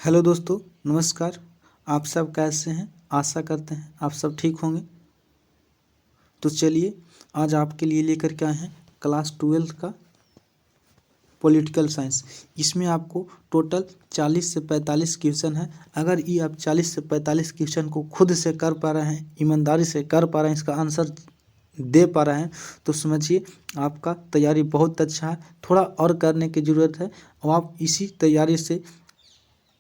Hello दोस्तों, नमस्कार। आप सब कैसे हैं? आशा करते हैं आप सब ठीक होंगे। तो चलिए आज आपके लिए लेकर के आए हैं क्लास 12 का पॉलिटिकल साइंस। इसमें आपको टोटल 40 से 45 क्वेश्चन है। अगर ये आप 40 से 45 क्वेश्चन को खुद से कर पा रहे हैं, ईमानदारी से कर पा रहे हैं, इसका आंसर दे पा रहे हैं, तो समझिए आपका तैयारी बहुत अच्छा है। थोड़ा और करने की ज़रूरत है और आप इसी तैयारी से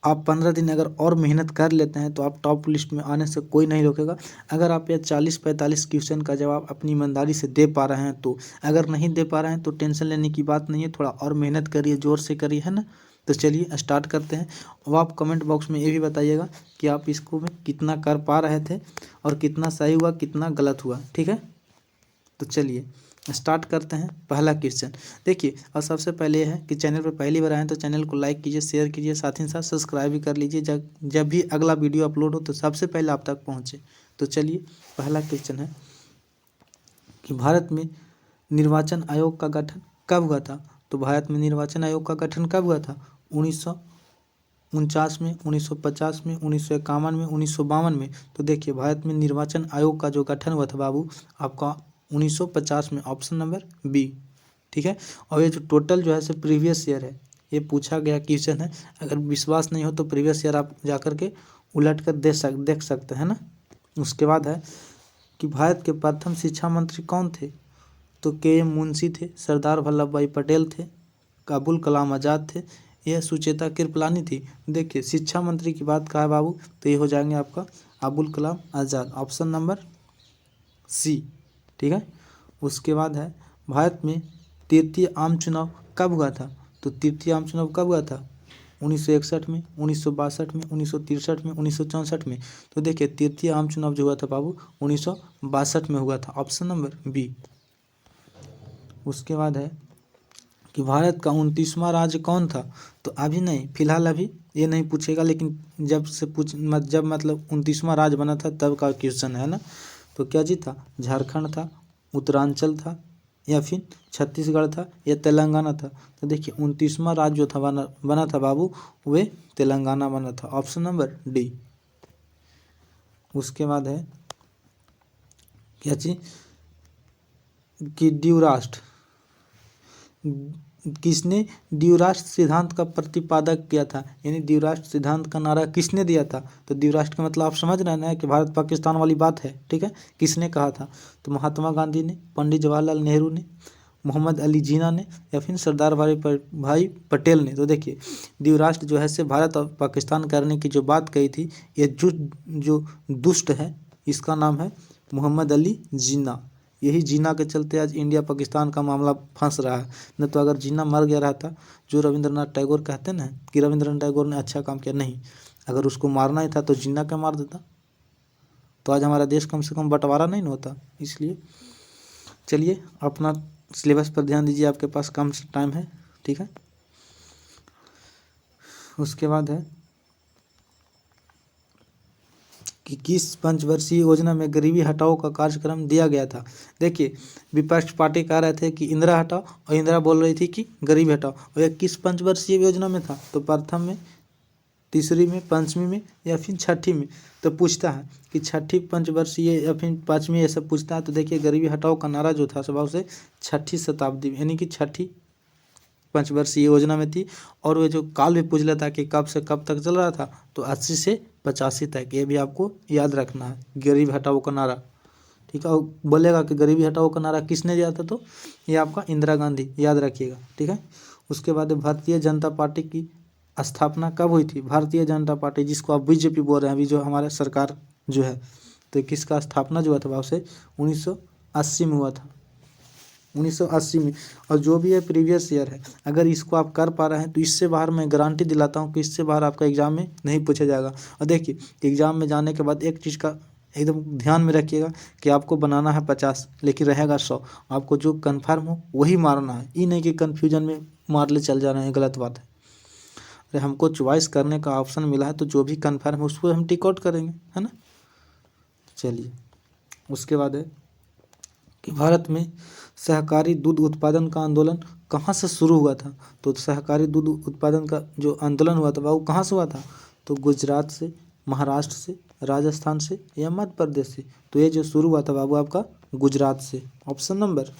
आप 15 दिन अगर और मेहनत कर लेते हैं तो आप टॉप लिस्ट में आने से कोई नहीं रोकेगा। अगर आप ये 40-45 क्वेश्चन का जवाब अपनी ईमानदारी से दे पा रहे हैं तो, अगर नहीं दे पा रहे हैं तो टेंशन लेने की बात नहीं है। थोड़ा और मेहनत करिए, ज़ोर से करिए, है ना। तो चलिए स्टार्ट करते हैं। अब आप कमेंट बॉक्स में ये भी बताइएगा कि आप इसको में कितना कर पा रहे थे और कितना सही हुआ, कितना गलत हुआ। ठीक है, तो चलिए स्टार्ट करते हैं। पहला क्वेश्चन देखिए, और सबसे पहले है कि चैनल पर पहली बार आए तो चैनल को लाइक कीजिए, शेयर कीजिए, साथ ही साथ सब्सक्राइब भी कर लीजिए। जब भी अगला वीडियो अपलोड हो तो सबसे पहले आप तक पहुंचे। तो चलिए पहला क्वेश्चन है कि भारत में निर्वाचन आयोग का गठन कब हुआ था। तो भारत में निर्वाचन आयोग का गठन कब हुआ था? 1949 में, 1950 में, 1951 में, 1952 में। तो देखिए भारत में निर्वाचन आयोग का जो गठन हुआ था बाबू आपका 1950 में, ऑप्शन नंबर बी। ठीक है, और ये जो टोटल जो है सो प्रीवियस ईयर है, ये पूछा गया क्वेश्चन है। अगर विश्वास नहीं हो तो प्रीवियस ईयर आप जाकर के उलट कर देख सकते हैं ना। उसके बाद है कि भारत के प्रथम शिक्षा मंत्री कौन थे। तो के.एम. मुंशी थे, सरदार वल्लभ भाई पटेल थे, अबुल कलाम आज़ाद थे, यह सुचेता कृपलानी थी। देखिए शिक्षा मंत्री की बात कहा है बाबू, तो ये हो जाएंगे आपका Abul Kalam Azad, option number C. ठीक है, उसके बाद है भारत में तृतीय आम चुनाव कब हुआ था। तो तृतीय आम चुनाव कब हुआ था? 1961 में, 1962 में, 1963 में, 1964 में। तो देखिए तृतीय आम चुनाव जो हुआ था बाबू 1962 में हुआ था, ऑप्शन नंबर बी। उसके बाद है कि भारत का 29वां राज्य कौन था। तो अभी नहीं, फिलहाल अभी ये नहीं पूछेगा, लेकिन जब मतलब 29वां राज्य बना था तब का क्वेश्चन है ना। तो क्या जी था? झारखंड था, उत्तरांचल था, या फिर छत्तीसगढ़ था, या तेलंगाना था। तो देखिए 29वां राज्य जो था बना था बाबू, वे तेलंगाना बना था, ऑप्शन नंबर डी। उसके बाद है क्या चीज कि द्विराष्ट्र, किसने द्विराष्ट्र सिद्धांत का प्रतिपादक किया था, यानी द्विराष्ट्र सिद्धांत का नारा किसने दिया था। तो द्विराष्ट्र का मतलब आप समझ रहे हैं ना कि भारत पाकिस्तान वाली बात है। ठीक है, किसने कहा था? तो महात्मा गांधी ने, पंडित जवाहरलाल नेहरू ने, मोहम्मद अली जिन्ना ने, या फिर सरदार भाई पटेल ने। तो देखिए द्विराष्ट्र जो है से भारत और पाकिस्तान करने की जो बात कही थी, ये जो दुष्ट है इसका नाम है मोहम्मद अली जिन्ना। यही जिन्ना के चलते आज इंडिया पाकिस्तान का मामला फंस रहा है। न तो अगर जिन्ना मर गया रहता, जो रविंद्रनाथ टैगोर कहते ना कि रविंद्रनाथ टैगोर ने अच्छा काम किया, नहीं, अगर उसको मारना ही था तो जिन्ना क्या मार देता, तो आज हमारा देश कम से कम बंटवारा नहीं ना होता। इसलिए चलिए अपना सिलेबस पर ध्यान दीजिए, आपके पास कम टाइम है। ठीक है, उसके बाद है कि किस पंचवर्षीय योजना में गरीबी हटाओ का कार्यक्रम दिया गया था। देखिए विपक्ष पार्टी कह रहे थे कि इंदिरा हटाओ और इंदिरा बोल रही थी कि गरीबी हटाओ, और यह किस पंचवर्षीय योजना में था। तो प्रथम में, तीसरी में, पंचमी में, या फिर छठी में। तो पूछता है कि छठी पंचवर्षीय या फिर पाँचवीं, ये सब पूछता है। तो देखिए गरीबी हटाओ का नारा जो था स्वभाव से 6ठी शताब्दी में, यानी कि छठी पंचवर्षीय योजना में थी। और वे जो काल भी पूछ लेता कि कब से कब तक चल रहा था, तो 80 से 85 तक। ये भी आपको याद रखना है, गरीब हटाओ का नारा। ठीक है, और बोलेगा कि गरीबी हटाओ का नारा किसने दिया था, तो ये आपका इंदिरा गांधी, याद रखिएगा। ठीक है, उसके बाद भारतीय जनता पार्टी की स्थापना कब हुई थी। भारतीय जनता पार्टी, जिसको आप बीजेपी बोल रहे हैं, अभी जो हमारा सरकार जो है, तो किसका स्थापना जो हुआ था से 1980 में हुआ था, 1980 में। और जो भी है प्रीवियस ईयर है, अगर इसको आप कर पा रहे हैं तो इससे बाहर मैं गारंटी दिलाता हूँ कि इससे बाहर आपका एग्जाम में नहीं पूछा जाएगा। और देखिए एग्जाम में जाने के बाद एक चीज़ का एकदम ध्यान में रखिएगा कि आपको बनाना है 50 लेकिन रहेगा 100। आपको जो कन्फर्म हो वही मारना है, ये नहीं कि कन्फ्यूजन में मार ले चल जा रहे हैं, गलत बात है। अरे हमको चॉइस करने का ऑप्शन मिला है तो जो भी कन्फर्म है उसको हम टिक आउट करेंगे, है ना। चलिए उसके बाद है कि भारत में सहकारी दूध उत्पादन का आंदोलन कहाँ से शुरू हुआ था। तो सहकारी दूध उत्पादन का जो आंदोलन हुआ था वो कहाँ से हुआ था। तो गुजरात से, महाराष्ट्र से, राजस्थान से या मध्य प्रदेश से। तो ये जो शुरू हुआ था बाबू आपका गुजरात से, ऑप्शन नंबर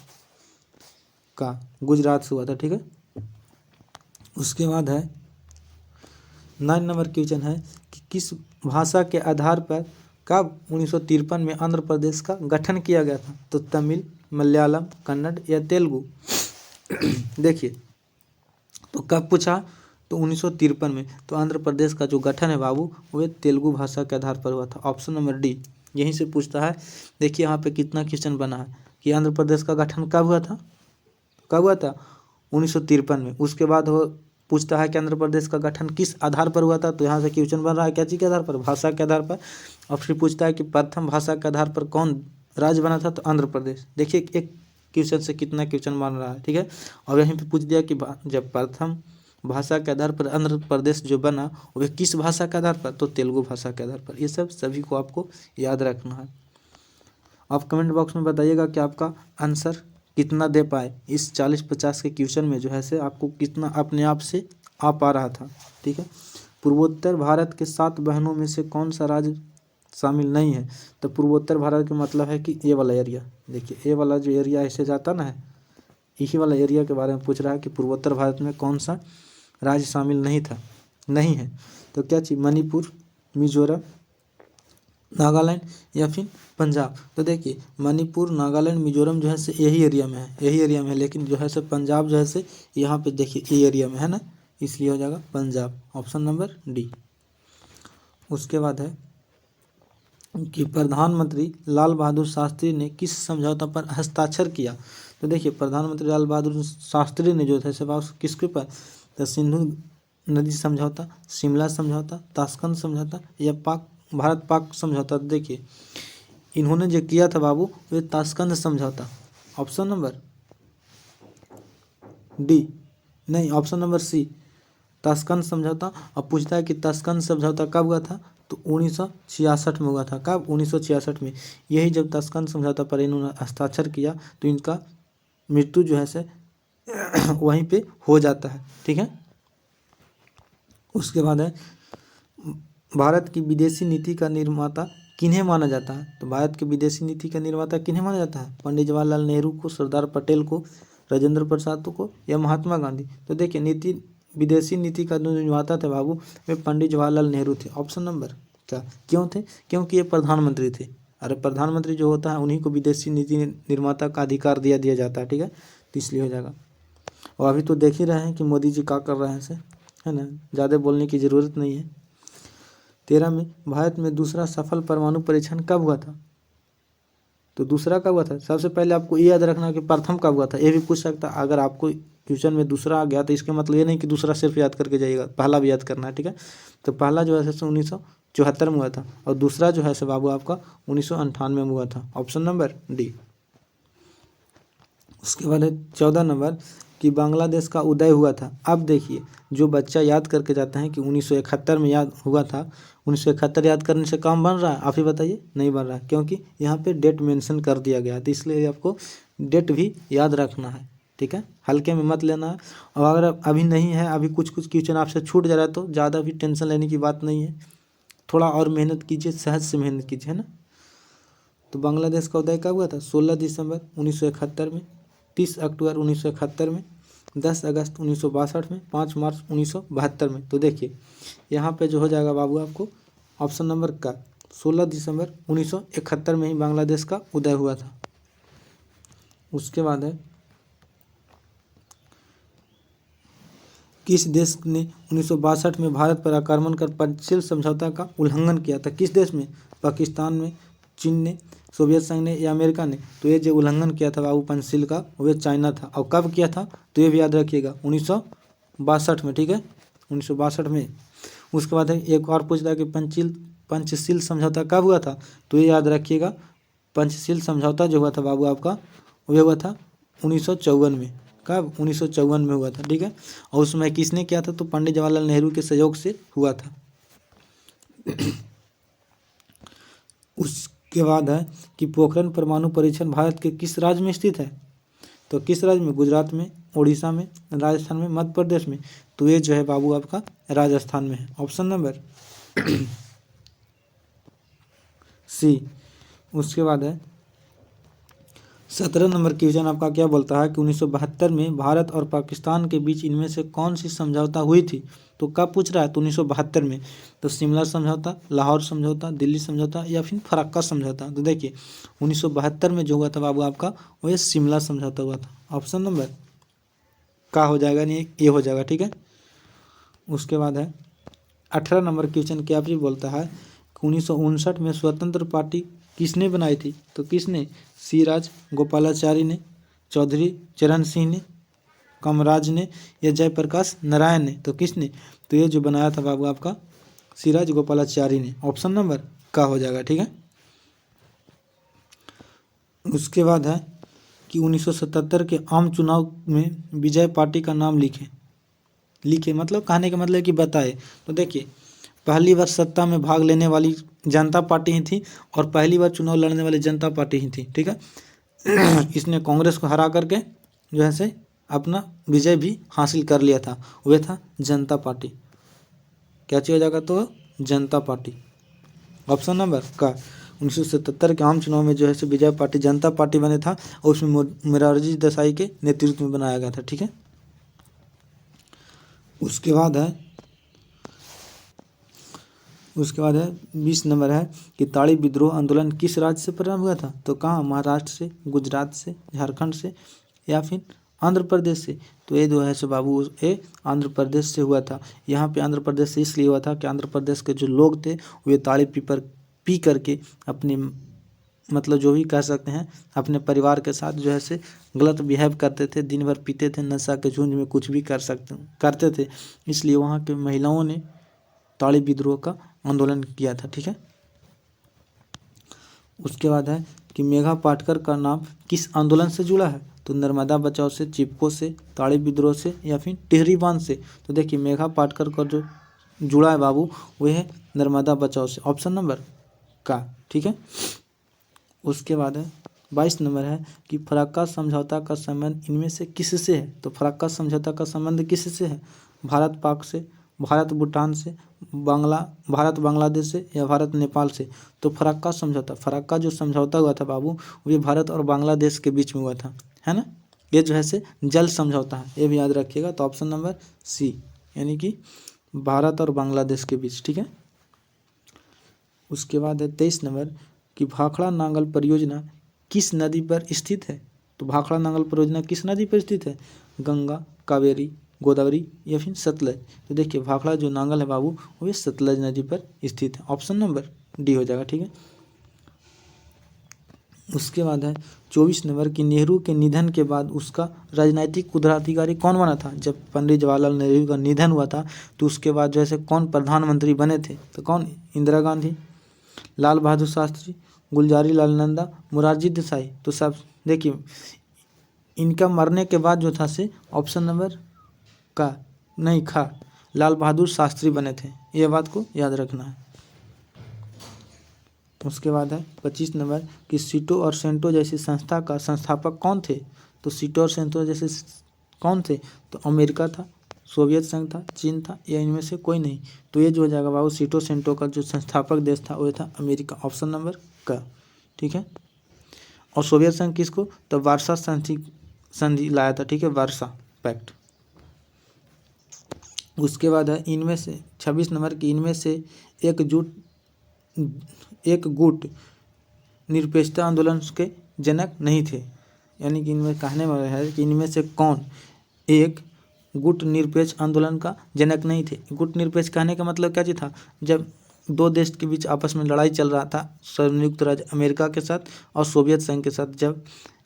का गुजरात से हुआ था, ठीक है। उसके बाद है 9 नंबर क्वेश्चन है कि किस भाषा के आधार पर कब 1953 में आंध्र प्रदेश का गठन किया गया था। तो तमिल, मलयालम, कन्नड़ या तेलुगु। देखिए तो कब पूछा, तो 1953 में। तो आंध्र प्रदेश का जो गठन है बाबू वो तेलुगु भाषा के आधार पर हुआ था, ऑप्शन नंबर डी। यहीं से पूछता है। देखिए यहाँ पे कितना क्वेश्चन बना है कि आंध्र प्रदेश का गठन कब हुआ था, कब हुआ था 1953 में। उसके बाद वो पूछता है कि आंध्र प्रदेश का गठन किस आधार पर हुआ था। तो यहाँ से क्वेश्चन बन रहा है क्या चीज़ के आधार पर, भाषा के आधार पर। और फिर पूछता है कि प्रथम भाषा के आधार पर कौन राज्य बना था, तो आंध्र प्रदेश। देखिए एक क्वेश्चन से कितना क्वेश्चन बन रहा है, ठीक है। और यहीं पे पूछ दिया कि जब प्रथम भाषा के आधार पर आंध्र प्रदेश जो बना वह किस भाषा के आधार पर, तो तेलुगु भाषा के आधार पर। ये सब सभी को आपको याद रखना है। आप कमेंट बॉक्स में बताइएगा कि आपका आंसर कितना दे पाए इस 40-50 के क्वेश्चन में, जो है से आपको कितना अपने आप से आ पा रहा था, ठीक है। पूर्वोत्तर भारत के 7 बहनों में से कौन सा राज्य शामिल नहीं है। तो पूर्वोत्तर भारत का मतलब है कि ये वाला एरिया। देखिए ये वाला जो एरिया ऐसे जाता ना है, इसी वाला एरिया के बारे में पूछ रहा है कि पूर्वोत्तर भारत में कौन सा राज्य शामिल नहीं था, नहीं है। तो क्या चीज़, मणिपुर, मिजोरम, नागालैंड या फिर पंजाब। तो देखिए मणिपुर, नागालैंड, मिजोरम जो है से यही एरिया में है, यही एरिया में है। लेकिन जो है से पंजाब जो है से यहाँ पे देखिए ये एरिया में है ना, इसलिए हो जाएगा पंजाब, ऑप्शन नंबर डी। उसके बाद है कि प्रधानमंत्री लाल बहादुर शास्त्री ने किस समझौता पर हस्ताक्षर किया। तो देखिए प्रधानमंत्री लाल बहादुर शास्त्री ने जो थे से किसके पर, तो सिंधु नदी समझौता, शिमला समझौता, ताशकंद समझौता या भारत पाक समझौता। देखिए इन्होंने जो किया था बाबू वे ताशकंद समझौता, ऑप्शन नंबर डी, नहीं ऑप्शन नंबर सी, ताशकंद समझौता। और पूछता है कि ताशकंद समझौता कब हुआ था, तो 1966 में हुआ था। कब, 1966 में। यही जब ताशकंद समझौता पर इन्होंने हस्ताक्षर किया तो इनका मृत्यु जो है से वहीं पे हो जाता है, ठीक है। उसके बाद है भारत की विदेशी नीति का निर्माता किन्हें माना जाता है। तो भारत की विदेशी नीति का निर्माता किन्हें माना जाता है, पंडित जवाहरलाल नेहरू को, सरदार पटेल को, राजेंद्र प्रसाद को या महात्मा गांधी। तो देखिए विदेशी नीति का जो निर्माता थे बाबू वे पंडित जवाहरलाल नेहरू थे, ऑप्शन नंबर क्या। क्यों थे, क्योंकि ये प्रधानमंत्री थे। अरे प्रधानमंत्री जो होता है उन्हीं को विदेशी नीति निर्माता का अधिकार दिया जाता है, ठीक है। तो इसलिए हो जाएगा। और अभी तो देख ही रहे हैं कि मोदी जी क्या कर रहे हैं से, है ना, ज़्यादा बोलने की ज़रूरत नहीं है। 13 में भारत में दूसरा सफल परमाणु परीक्षण कब हुआ था। तो दूसरा कब हुआ था, सबसे पहले आपको ये याद रखना कि प्रथम कब हुआ था। ये भी पूछ सकता है। अगर आपको क्वेश्चन में दूसरा आ गया तो इसका मतलब ये नहीं कि दूसरा सिर्फ याद करके जाइएगा, पहला भी याद करना है, ठीक है। तो पहला जो है 1974 में हुआ था और दूसरा जो है से बाबू आपका 1998 में हुआ था, ऑप्शन नंबर डी। उसके बाद है 14 नंबर कि बांग्लादेश का उदय हुआ था। अब देखिए जो बच्चा याद करके जाता है कि 1971 में याद हुआ था, 1971 याद करने से काम बन रहा है, आप ही बताइए, नहीं बन रहा है, क्योंकि यहाँ पे डेट मेंशन कर दिया गया है। तो इसलिए आपको डेट भी याद रखना है, ठीक है, हल्के में मत लेना है। और अगर अभी नहीं है, अभी कुछ क्वेश्चन आपसे छूट जा रहा है तो ज़्यादा भी टेंशन लेने की बात नहीं है, थोड़ा और मेहनत कीजिए, सहज से मेहनत कीजिए, है ना। तो बांग्लादेश का उदय कब हुआ था, 16 दिसंबर 1971 में, 30 अक्टूबर 1971 में, 10 अगस्त 1962 में, 5 मार्च 1972 में। तो देखिए यहाँ पे जो हो जाएगा बाबू आपको ऑप्शन नंबर का 16 दिसंबर 1971 में ही बांग्लादेश का उदय हुआ था। उसके बाद है किस देश ने 1962 में भारत पर आक्रमण कर पंचशील समझौता का उल्लंघन किया था। किस देश में, पाकिस्तान में, चीन ने, सोवियत संघ ने या अमेरिका ने। तो ये जो उल्लंघन किया था बाबू पंचशील का वह चाइना था। और कब किया था, तो ये भी याद रखिएगा 1962 में, ठीक है, 1962 में। उसके बाद है एक और पूछता है कि पंचशील समझौता कब हुआ था। तो ये याद रखिएगा पंचशील समझौता जो हुआ था बाबू आपका वह हुआ था 1954 में। कब, 1954 में हुआ था, ठीक है। और उसमें किसने किया था, तो पंडित जवाहरलाल नेहरू के सहयोग से हुआ था। उसके बाद है कि पोखरण परमाणु परीक्षण भारत के किस राज्य में स्थित है। तो किस राज्य में, गुजरात में, उड़ीसा में, राजस्थान में, मध्य प्रदेश में। तो ये जो है बाबू आपका राजस्थान में है, ऑप्शन नंबर सी। उसके बाद है 17 नंबर क्वेश्चन आपका क्या बोलता है कि 1972 में भारत और पाकिस्तान के बीच इनमें से कौन सी समझौता हुई थी। तो कब पूछ रहा है, तो 1972 में। तो शिमला समझौता, लाहौर समझौता, दिल्ली समझौता या फिर फरक्का समझौता। तो देखिए 1972 में जो हुआ था बाबू आपका, वो ये शिमला समझौता हुआ था। ऑप्शन नंबर का हो जाएगा, नहीं ये हो जाएगा, ठीक है। उसके बाद है 18 नंबर क्वेश्चन क्या भी बोलता है कि 1959 में स्वतंत्र पार्टी किसने बनाई थी। तो किसने, सिराज गोपालाचारी ने, चौधरी चरण सिंह ने, कामराज ने या जयप्रकाश नारायण ने। तो किसने, तो ये जो बनाया था बाबू आपका सिराज गोपालाचारी ने। ऑप्शन नंबर का हो जाएगा, ठीक है। उसके बाद है कि 1977 के आम चुनाव में विजय पार्टी का नाम लिखे मतलब कहने का मतलब कि बताए। तो देखिए पहली बार सत्ता में भाग लेने वाली जनता पार्टी ही थी और पहली बार चुनाव लड़ने वाली जनता पार्टी ही थी, ठीक है। इसने कांग्रेस को हरा करके जो है से अपना विजय भी हासिल कर लिया था, वह था जनता पार्टी। क्या चीज हो जाएगा, तो जनता पार्टी। ऑप्शन नंबर का 1977 के आम चुनाव में जो है से विजय पार्टी जनता पार्टी बने था और उसमें मोरारजी देसाई के नेतृत्व में बनाया गया था, ठीक है। उसके बाद है 20 नंबर है कि ताड़ी विद्रोह आंदोलन किस राज्य से प्रारंभ हुआ था। तो कहाँ, महाराष्ट्र से, गुजरात से, झारखंड से या फिर आंध्र प्रदेश से। तो ये जो है सो बाबू ये आंध्र प्रदेश से हुआ था। यहाँ पे आंध्र प्रदेश से इसलिए हुआ था कि आंध्र प्रदेश के जो लोग थे वे ताड़ी पी करके अपने मतलब जो भी कह सकते हैं अपने परिवार के साथ जो है से गलत बिहेव करते थे, दिन भर पीते थे, नशा के झुंझ में कुछ भी करते थे। इसलिए वहाँ के महिलाओं ने ताड़ी विद्रोह का आंदोलन किया था, ठीक है। उसके बाद है कि मेघा पाटकर का नाम किस आंदोलन से जुड़ा है। तो नर्मदा बचाओ से, चिपको से, ताड़ी विद्रोह से या फिर टिहरी बांध से। तो देखिए मेघा पाटकर का जो जुड़ा है बाबू वह है नर्मदा बचाओ से। ऑप्शन नंबर का, ठीक है। उसके बाद है 22 नंबर है कि फरक्का समझौता का संबंध इनमें से किससे है। तो फरक्का समझौता का संबंध किससे है, भारत पाक से, भारत भूटान से, भारत बांग्लादेश से या भारत नेपाल से। तो फरक्का जो समझौता हुआ था बाबू वो भारत और बांग्लादेश के बीच में हुआ था, है ना। ये जो है से जल समझौता है, ये भी याद रखिएगा। तो ऑप्शन नंबर सी, यानी कि भारत और बांग्लादेश के बीच, ठीक है। उसके बाद है 23 नंबर कि भाखड़ा नांगल परियोजना किस नदी पर स्थित है। तो भाखड़ा नांगल परियोजना किस नदी पर स्थित है, गंगा, कावेरी, गोदावरी या फिर सतलज। तो देखिए भाखड़ा जो नांगल है बाबू वो सतलज नदी पर स्थित है। ऑप्शन नंबर डी हो जाएगा, ठीक है। उसके बाद है 24 नंबर कि नेहरू के निधन के बाद उसका राजनीतिक उत्तराधिकारी कौन बना था। जब पंडित जवाहरलाल नेहरू का निधन हुआ था तो उसके बाद जैसे कौन प्रधानमंत्री बने थे। तो कौन, इंदिरा गांधी, लाल बहादुर शास्त्री, गुलजारी लाल नंदा, मोरारजी देसाई। तो सब देखिए इनका मरने के बाद जो था से ऑप्शन नंबर का नहीं खा लाल बहादुर शास्त्री बने थे, ये बात को याद रखना है। उसके बाद है 25 नंबर कि सीटो और सेंटो जैसी संस्था का संस्थापक कौन थे। तो सीटो और सेंटो जैसे कौन थे, तो अमेरिका था, सोवियत संघ था, चीन था या इनमें से कोई नहीं। तो ये जो हो जाएगा बाबू सीटो सेंटो का जो संस्थापक देश था वो था अमेरिका। ऑप्शन नंबर का, ठीक है। और सोवियत संघ किसको, तो वार्सा संधि लाया था, ठीक है, वार्सा पैक्ट। उसके बाद है इनमें से 26 नंबर की इनमें से एक गुट निरपेक्षता आंदोलन के जनक नहीं थे। यानी कि इनमें कहने वाला है कि इनमें से कौन एक गुट निरपेक्ष आंदोलन का जनक नहीं थे। गुट निरपेक्ष कहने का मतलब क्या चीज था, जब दो देश के बीच आपस में लड़ाई चल रहा था, संयुक्त राज्य अमेरिका के साथ और सोवियत संघ के साथ जब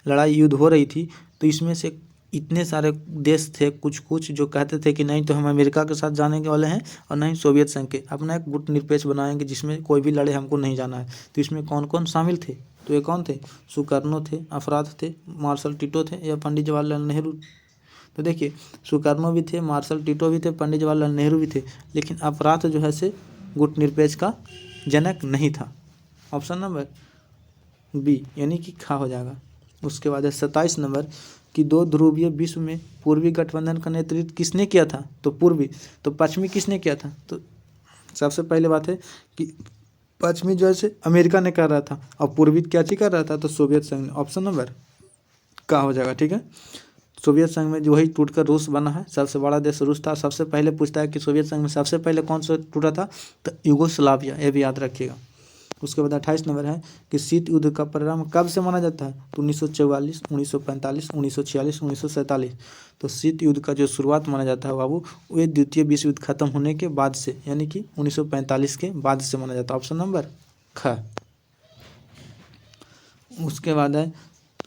लड़ाई युद्ध हो रही थी, तो इसमें से इतने सारे देश थे कुछ जो कहते थे कि नहीं तो हम अमेरिका के साथ जाने के वाले हैं और नहीं सोवियत संघ के, अपना एक गुट निरपेक्ष बनाएंगे जिसमें कोई भी लड़े हमको नहीं जाना है। तो इसमें कौन कौन शामिल थे, तो ये कौन थे, सुकर्णो थे, अफराद थे, मार्शल टिटो थे या पंडित जवाहरलाल नेहरू। तो देखिए सुकर्णो भी थे, मार्शल टिटो भी थे, पंडित जवाहरलाल नेहरू भी थे, लेकिन अफराद जो है से गुट निरपेक्ष का जनक नहीं था। ऑप्शन नंबर बी यानी कि खा हो जाएगा। उसके बाद है 27 नंबर कि दो ध्रुवीय विश्व में पूर्वी गठबंधन का नेतृत्व किसने किया था। तो पूर्वी, तो पश्चिमी किसने किया था, तो सबसे पहले बात है कि पश्चिमी जो है अमेरिका ने कर रहा था और पूर्वी क्या चीज कर रहा था, तो सोवियत संघ ने। ऑप्शन नंबर का हो जाएगा, ठीक है। सोवियत संघ में जो वही टूटकर रूस बना है, सबसे बड़ा देश रूस था। सबसे पहले पूछता है कि सोवियत संघ में सबसे पहले कौन सा टूटा था, तो यूगोस्लाविया, ये भी याद रखिएगा। उसके बाद 28 नंबर है कि शीत युद्ध का परिणाम कब से माना जाता है, तो 1944, 1945, 1946, 1947। तो शीत युद्ध का जो शुरुआत माना जाता है बाबू, वो द्वितीय विश्व युद्ध खत्म होने के बाद से, यानी कि 1945 के बाद से माना जाता है। ऑप्शन नंबर ख। उसके बाद है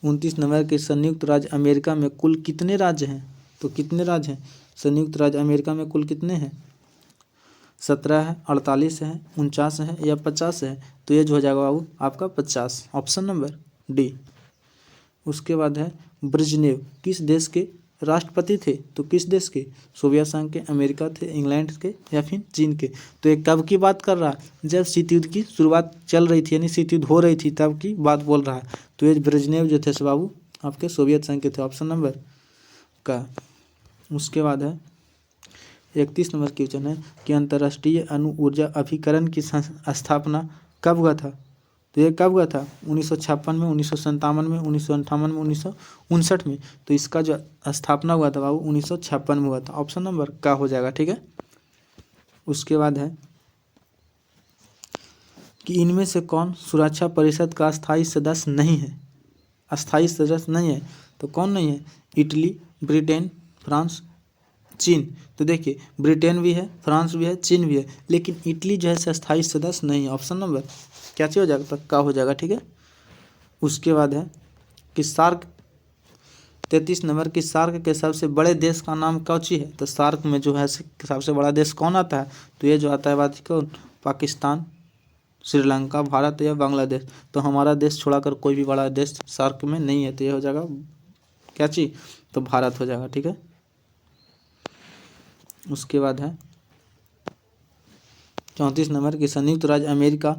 29 नंबर के संयुक्त राज्य अमेरिका में कुल कितने राज्य हैं, तो कितने राज्य हैं संयुक्त राज्य अमेरिका में, कुल कितने हैं, 17 है, 48 है, 49 है या 50 है, तो ये जो हो जाएगा बाबू आपका 50। Option number D. उसके बाद है ब्रेजनेव किस देश के राष्ट्रपति थे, तो किस देश के, सोवियत संघ के, अमेरिका थे, इंग्लैंड के या फिर चीन के। तो ये कब की बात कर रहा है, जब शीत युद्ध की शुरुआत चल रही थी, यानी शीत युद्ध हो रही थी तब की बात बोल रहा है। तो ये ब्रेजनेव जो थे बाबू आपके सोवियत संघ के थे। ऑप्शन नंबर का। उसके बाद है 31 नंबर क्वेश्चन है कि अंतर्राष्ट्रीय अणु ऊर्जा अभिकरण की स्थापना कब हुआ था, तो ये कब हुआ था, 1956 में, 1957 में, 1958 में, 1959 में। तो इसका जो स्थापना हुआ था बाबू 1956 में हुआ था। ऑप्शन नंबर का हो जाएगा, ठीक है। उसके बाद है कि इनमें से कौन सुरक्षा परिषद का स्थायी सदस्य नहीं है, अस्थायी सदस्य नहीं है, तो कौन नहीं है, इटली, ब्रिटेन, फ्रांस, चीन। तो देखिए ब्रिटेन भी है, फ्रांस भी है, चीन भी है, लेकिन इटली जो है स्थायी सदस्य नहीं है। ऑप्शन नंबर क्या चीज हो जाएगा, तो का हो जाएगा, ठीक है। उसके बाद है कि सार्क 33 नंबर की सार्क के सबसे बड़े देश का नाम कौची है, तो सार्क में जो है सबसे बड़ा देश कौन आता है, तो ये जो आता है बात कौन, पाकिस्तान, श्रीलंका, भारत या बांग्लादेश। तो हमारा देश छोड़ाकर कोई भी बड़ा देश सार्क में नहीं है, तो ये हो जाएगा क्या चीज, तो भारत हो जाएगा, ठीक है। उसके बाद है 34 नंबर की संयुक्त राज्य अमेरिका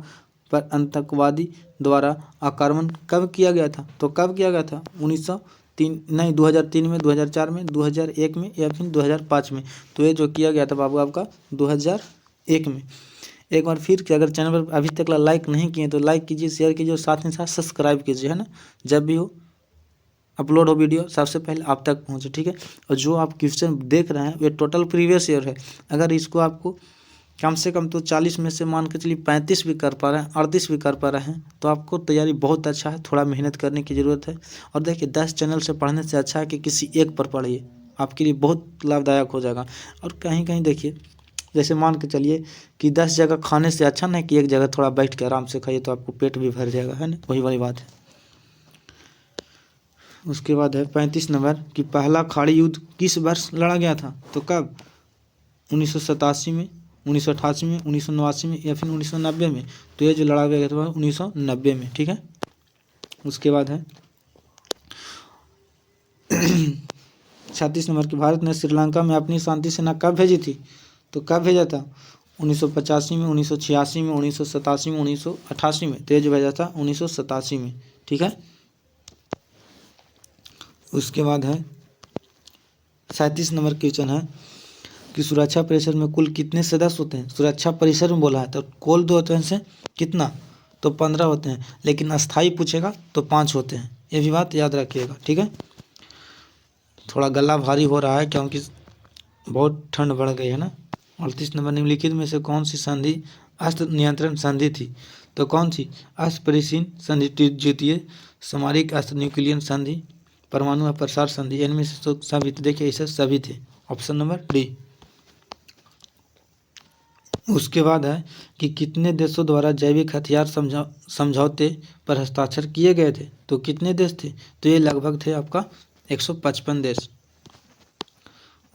पर आतंकवादी द्वारा आक्रमण कब किया गया था, तो कब किया गया था, 1903 नहीं, 2003 में, 2004 में, 2001 में या फिर 2005 में। तो ये जो किया गया था बाबू आपका 2001 में। एक बार फिर कि अगर चैनल पर अभी तक लाइक नहीं किए तो लाइक कीजिए, शेयर कीजिए और साथ ही साथ सब्सक्राइब कीजिए, है ना। जब भी हो अपलोड हो वीडियो सबसे पहले आप तक पहुंचे, ठीक है। और जो आप क्वेश्चन देख रहे हैं ये टोटल प्रीवियस ईयर है। अगर इसको आपको कम से कम तो 40 में से मान के चलिए 35 भी कर पा रहे हैं, 38 भी कर पा रहे हैं, तो आपको तैयारी बहुत अच्छा है। थोड़ा मेहनत करने की ज़रूरत है। और देखिए 10 चैनल से पढ़ने से अच्छा है कि किसी एक पर पढ़िए, आपके लिए बहुत लाभदायक हो जाएगा। और कहीं कहीं देखिए जैसे मान के चलिए कि 10 जगह खाने से अच्छा नहीं कि एक जगह थोड़ा बैठ के आराम से खाइए, तो आपको पेट भी भर जाएगा, है ना, वही वाली बात है। उसके बाद है 35 नंबर कि पहला खाड़ी युद्ध किस वर्ष लड़ा गया था, तो कब, 1987 में, 1988 में, 1989 में या फिर 1990 में। तो ये जो लड़ा गया था 1990 में, ठीक है। उसके बाद है 36 नंबर की भारत ने श्रीलंका में अपनी शांति सेना कब भेजी थी, तो कब भेजा था, 1985 में, 1986 में, 1987 में, 1988 में। तो ये जो भेजा था 1987 में, ठीक है। उसके बाद है 37 नंबर क्वेश्चन है कि सुरक्षा परिषद में कुल कितने सदस्य होते हैं। सुरक्षा परिषद में बोला है तो कुल 2 होते हैं से कितना, तो 15 होते हैं, लेकिन अस्थाई पूछेगा तो 5 होते हैं। ये भी बात याद रखिएगा, ठीक है। थोड़ा गला भारी हो रहा है क्योंकि बहुत ठंड बढ़ गई है ना। 38 नंबर निम्नलिखित में से कौन सी संधि अस्त्र नियंत्रण संधि थी, तो कौन सी, अस्परिसीन संधि, द्वितीय सामरिक अस्त्र न्यूक्लियर संधि, परमाणु अप्रसार संधि। इनमें से तो सभी, तो देखिए ऐसे सभी थे। Option number D. उसके बाद है कि कितने देशों द्वारा जैविक हथियार समझौते पर हस्ताक्षर किए गए थे, तो कितने देश थे, तो ये लगभग थे आपका 155 देश।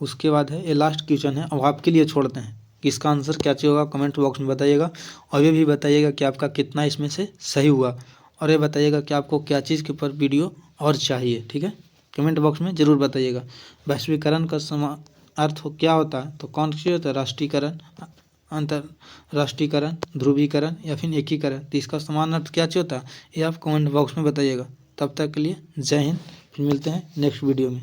उसके बाद है ये लास्ट क्वेश्चन है, अब आपके लिए छोड़ते हैं कि इसका आंसर क्या चाहिए होगा, कमेंट बॉक्स में बताइएगा। और ये भी बताइएगा कि आपका कितना इसमें से सही हुआ, और ये बताइएगा कि आपको क्या चीज़ के ऊपर वीडियो और चाहिए, ठीक है। कमेंट बॉक्स में ज़रूर बताइएगा। वैश्वीकरण का अर्थ क्या होता है, तो कौन सी होता है, राष्ट्रीयकरण, अंतरराष्ट्रीयकरण, ध्रुवीकरण या फिर एकीकरण। तो इसका समान अर्थ क्या होता है ये आप कमेंट बॉक्स में बताइएगा। तब तक के लिए जय हिंद, फिर मिलते हैं नेक्स्ट वीडियो में।